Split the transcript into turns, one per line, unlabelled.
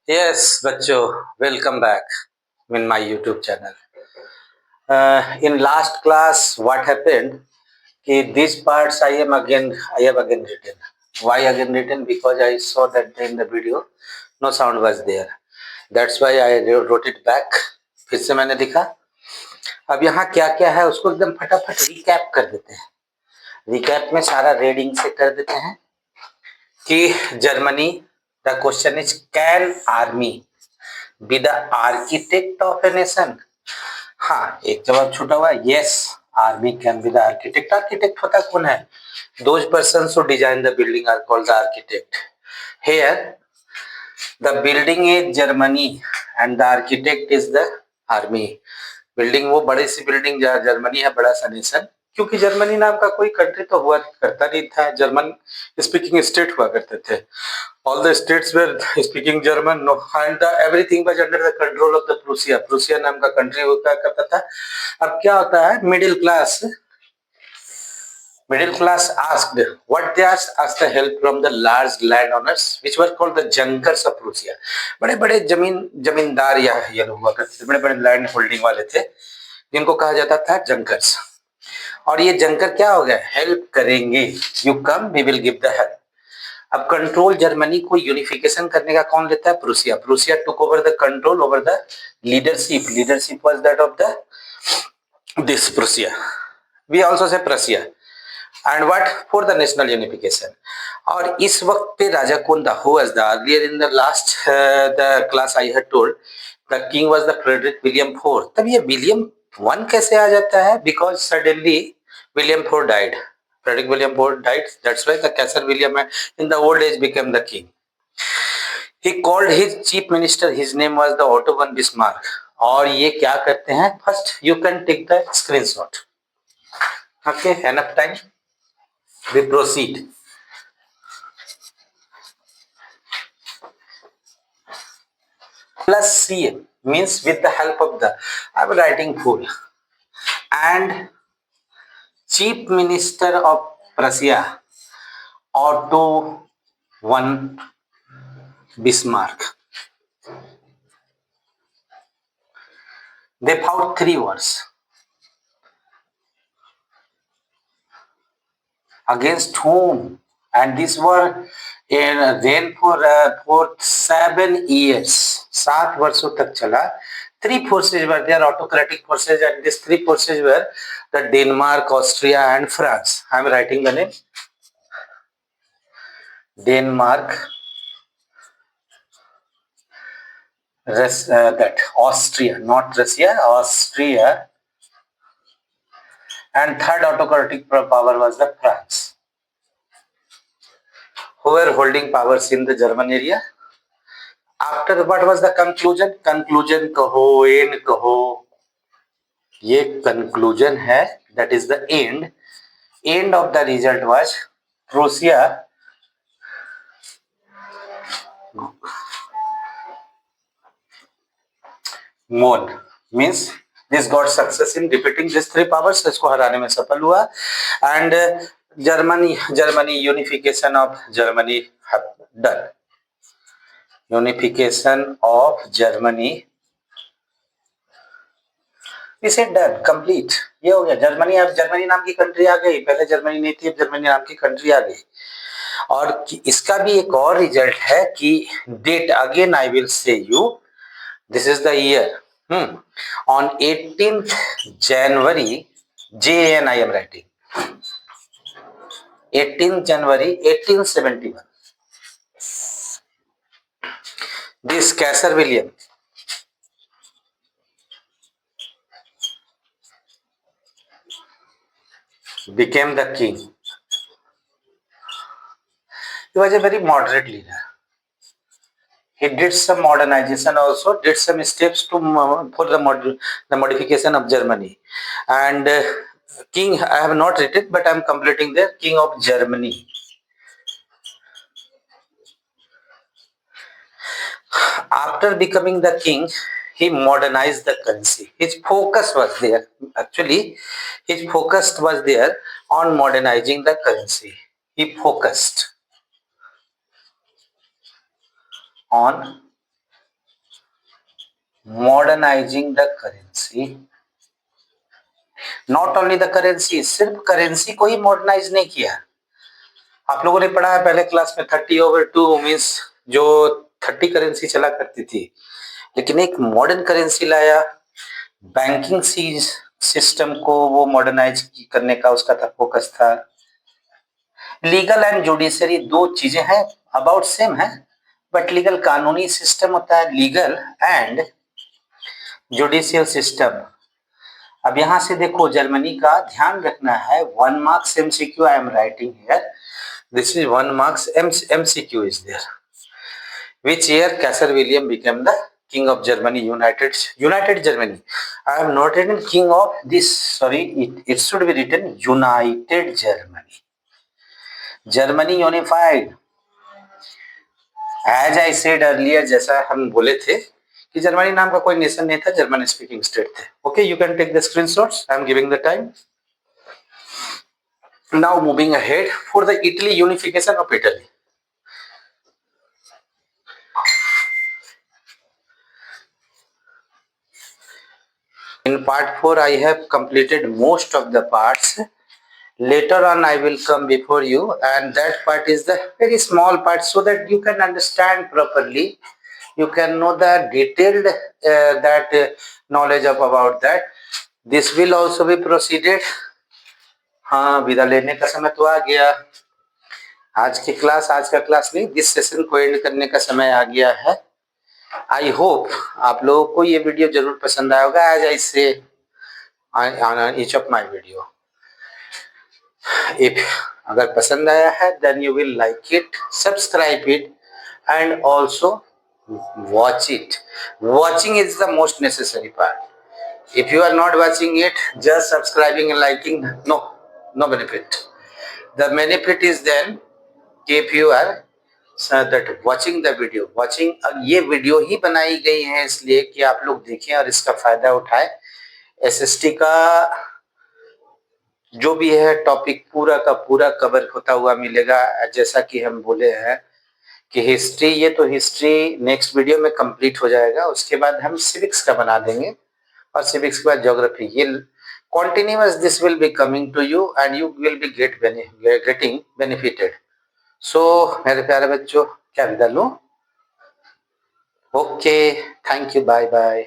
Yes बच्चों, welcome back in my YouTube channel. In last class, what happened? These parts I have again written. Why again written? Because I saw that in the video no sound was there. That's why I wrote it back. फिर से मैंने लिखा. अब यहाँ क्या क्या है उसको एकदम फटाफट रिकैप कर देते हैं. रिकैप में सारा रीडिंग से कर देते हैं कि Germany, the question is can army be the architect of a nation. हाँ, एक जवाब छूटा हुआ. Yes, army can be the architect. Architect पता कौन है? Those persons who design the building are called the architect. Here the building is Germany and the architect is the army. Building वो बड़ी सी बिल्डिंग जहाँ जर्मनी है, बड़ा सा nation. क्योंकि जर्मनी नाम का कोई कंट्री तो हुआ करता नहीं था. जर्मन स्पीकिंग स्टेट हुआ करते थे. All the states were speaking German, no, and everything was under the control of the Prussia. Prussia नाम का कंट्री हुआ करता था. अब क्या होता है? Middle class asked what they asked the help from the large landowners which were called the junkers of Prussia. बड़े बड़े जमींदार या ये लोग हुआ करते थे, बड़े बड़े लैंड होल्डिंग वाले थे जिनको कहा जाता था जंकर्स. और ये जंकर क्या हो गया? हेल्प करेंगे. You come, we will give the help. अब कंट्रोल जर्मनी को यूनिफिकेशन करने का कौन लेता है? Prussia. Prussia took over the control over the leadership. Leadership was that of the this Prussia. We also say Prussia. And what? For the national unification. और इस वक्त पे राजा कौन था? Who was the earlier in the last the class I had told the king was the Frederick William fourth. तब ये William one कैसे आ जाता है? Because suddenly William four died. Frederick William Ford died. That's why the Kaiser William in the old age became the king. He called his chief minister. His name was the Otto von Bismarck. और ये क्या करते हैं? First you can take the screenshot. Okay, enough time. We proceed. Plus CM means with the help of the. I'm writing full. And chief minister of Prussia, Otto von Bismarck. They fought 3 wars against whom, and these were in reign for 7 years. 7 वर्षों तक चला. 3 forces were there, autocratic forces, and these 3 forces were the Denmark, Austria, and France. I am writing the name. Denmark, that Austria, not Russia, Austria, and third autocratic power was the France, who were holding powers in the German area. After what was the conclusion? Conclusion कहो, end कहो, ये conclusion है. That is the end. End of the result was Prussia won. Means this got success in defeating these 3 powers. इसको हराने में सफल हुआ. And Germany unification of Germany have done. Unification of Germany we said done, complete. ये हो गया. Germany, अब Germany नाम की कंट्री आ गई. पहले जर्मनी नहीं थी, अब जर्मनी नाम की कंट्री आ गई. और इसका भी एक और रिजल्ट है कि date again I will say you. This is the year. On 18th January, JN I am writing. 18th January 1871. This Kaiser William became the king. He was a very moderate leader. He did some modernization also, did some steps to for the modification of Germany. And king I have not written, but I am completing there. King of Germany. After becoming the king, he modernized the currency. His focus was there. Actually, his focus was there on modernizing the currency. He focused on modernising the currency, not only the currency, सिर्फ currency को ही modernise नहीं किया। आप लोगों ने पढ़ा है पहले क्लास में 30/2 मीन्स जो 30 करेंसी चला करती थी, लेकिन एक मॉडर्न करेंसी लाया, बैंकिंग सिस्टम को वो मॉडर्नाइज करने का उसका था फोकस था। लीगल एंड जुडिशरी दो चीजें हैं, अबाउट सेम है, बट लीगल कानूनी सिस्टम होता है लीगल एंड जुडिशियल सिस्टम। अब यहां से देखो जर्मनी का ध्यान रखना है, 1 marks MCQ I am writing here, this is 1 marks MCQ is there. Which year Kaiser William became the king of Germany, United Germany? I have not written king of this, sorry, it should be written United Germany. Germany unified. As I said earlier, जैसा हम बोले थे कि Germany नाम का कोई nation नहीं था, जर्मन स्पीकिंग स्टेट थे। Okay, you can take the screenshots, I am giving the time. Now moving ahead for the Italy, unification of Italy. In part 4, I have completed most of the parts. Later on, I will come before you, and that part is the very small part so that you can understand properly. You can know the detailed knowledge about that. This will also be proceeded. हाँ, विदा लेने का समय तो आ गया। आज का class नहीं, दिस सेशन को एंड करने का समय आ गया है। आई होप आप लोगों को ये वीडियो जरूर पसंद आया होगा, as I say on each of my video. If अगर पसंद आया है then you will like it, subscribe it and also watch it. Watching is the most necessary part. If you are not watching it, just subscribing and liking, no benefit. The benefit is then if you are that watching the video, watching ये video ही बनाई गई है इसलिए कि आप लोग देखें और इसका फायदा उठाएं। एसएसटी का जो भी है टॉपिक पूरा का पूरा कवर होता हुआ मिलेगा। जैसा कि हम बोले हैं कि हिस्ट्री, ये तो हिस्ट्री नेक्स्ट वीडियो में कंप्लीट हो जाएगा, उसके बाद हम सिविक्स का बना देंगे और सिविक्स के बाद ज्योग्राफी। ये continuous this will be coming to you and you will be getting benefited. So मेरे प्यारे बच्चों, क्या विदा लूं? Okay, thank you, bye bye.